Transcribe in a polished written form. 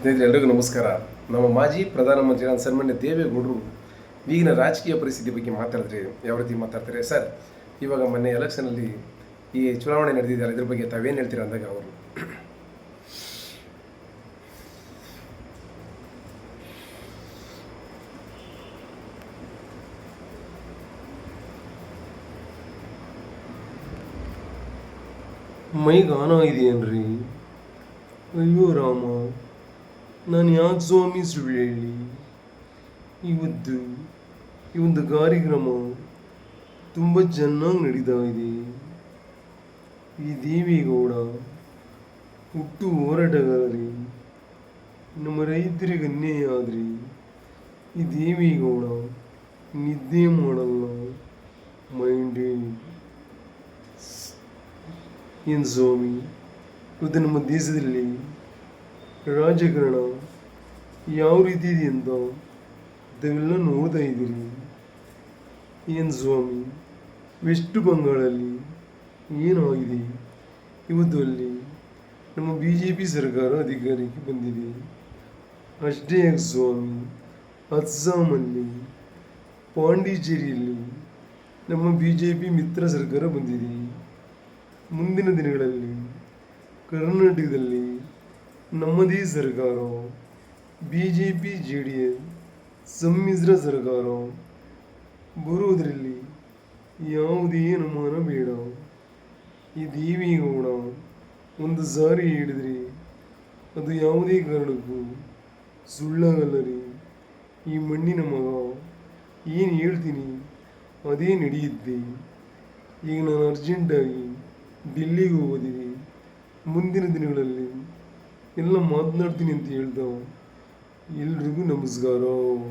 ಸ್ನೇಹಿತರೆ, ಎಲ್ರಿಗೂ ನಮಸ್ಕಾರ. ನಮ್ಮ ಮಾಜಿ ಪ್ರಧಾನಮಂತ್ರಿ ಸನ್ಮಾನ್ಯ ದೇವೇಗೌಡರು ಈಗಿನ ರಾಜಕೀಯ ಪರಿಸ್ಥಿತಿ ಬಗ್ಗೆ ಮಾತಾಡಿದ್ರೆ ಯಾವ ರೀತಿ ಮಾತಾಡ್ತಾರೆ ಸರ್? ಇವಾಗ ಮೊನ್ನೆ ಎಲೆಕ್ಷನಲ್ಲಿ ಈ ಚುನಾವಣೆ ನಡೆದಿದ್ದಾರೆ, ಇದ್ರ ಬಗ್ಗೆ ತಾವೇನು ಹೇಳ್ತೀರಾ ಅಂದಾಗ ಅವರು ಮೈಗೆ ಆನ ಇದೆಯೇನ್ರಿ? ಅಯ್ಯೋ ರಾಮ, ನಾನು ಯಾಕೆ ಸ್ವಾಮಿ ಸುಳ್ಳು ಹೇಳಿ? ಇವತ್ತು ಈ ಒಂದು ಕಾರ್ಯಕ್ರಮ ತುಂಬ ಚೆನ್ನಾಗಿ ನಡೀತಾ ಇದೆ. ಈ ದೇವೇಗೌಡ ಹುಟ್ಟು ಹೋರಾಟಗಾರರಿ, ನಮ್ಮ ರೈತರಿಗೆ ಅನ್ಯಾಯ ಆದರೆ ಈ ದೇವೇಗೌಡ ನಿದ್ದೆ ಮಾಡಲ್ಲ. ಮೈಂಡೇ ಏನು ಸ್ವಾಮಿ, ಇವತ್ತು ನಮ್ಮ ದೇಶದಲ್ಲಿ ರಾಜಕಾರಣ ಯಾವ ರೀತಿ ಇದೆ ಅಂತ ಅದೆಲ್ಲ ನೋಡ್ತಾ ಇದ್ದೀರಿ. ಏನು ಸ್ವಾಮಿ, ವೆಸ್ಟ್ ಬಂಗಾಳಲ್ಲಿ ಏನಾಗಿದೆ? ಇವತ್ತು ಅಲ್ಲಿ ನಮ್ಮ BJP ಸರ್ಕಾರ ಅಧಿಕಾರಕ್ಕೆ ಬಂದಿದೆ. ಅಷ್ಟೇ ಯಾಕೆ ಸ್ವಾಮಿ, ಅಸ್ಸಾಮಲ್ಲಿ, ಪಾಂಡಿಚೇರಿಯಲ್ಲಿ ನಮ್ಮ BJP ಮಿತ್ರ ಸರ್ಕಾರ ಬಂದಿದೆ. ಮುಂದಿನ ದಿನಗಳಲ್ಲಿ ಕರ್ನಾಟಕದಲ್ಲಿ ನಮ್ಮದೇ ಸರ್ಕಾರ, BJP JDS ಸಮ್ಮಿಶ್ರ ಸರ್ಕಾರ ಬರುವುದರಲ್ಲಿ ಯಾವುದೇ ಅನುಮಾನ ಬೇಡ. ಈ ದೇವೇಗೌಡ ಒಂದು ಸಾರಿ ಹೇಳಿದರೆ ಅದು ಯಾವುದೇ ಕಾರಣಕ್ಕೂ ಸುಳ್ಳಾಗಲ್ಲ ರೀ. ಈ ಮಣ್ಣಿನ ಮಗ ಏನು ಹೇಳ್ತೀನಿ ಅದೇ ನಡೆಯುತ್ತೆ. ಈಗ ನಾನು ಅರ್ಜೆಂಟಾಗಿ ಡೆಲ್ಲಿಗೆ ಹೋಗೋದಿದೆ. ಮುಂದಿನ ದಿನಗಳಲ್ಲಿ ಎಲ್ಲ ಮಾತನಾಡ್ತೀನಿ ಅಂತ ಹೇಳ್ದ. ಎಲ್ರಿಗೂ ನಮಸ್ಕಾರ.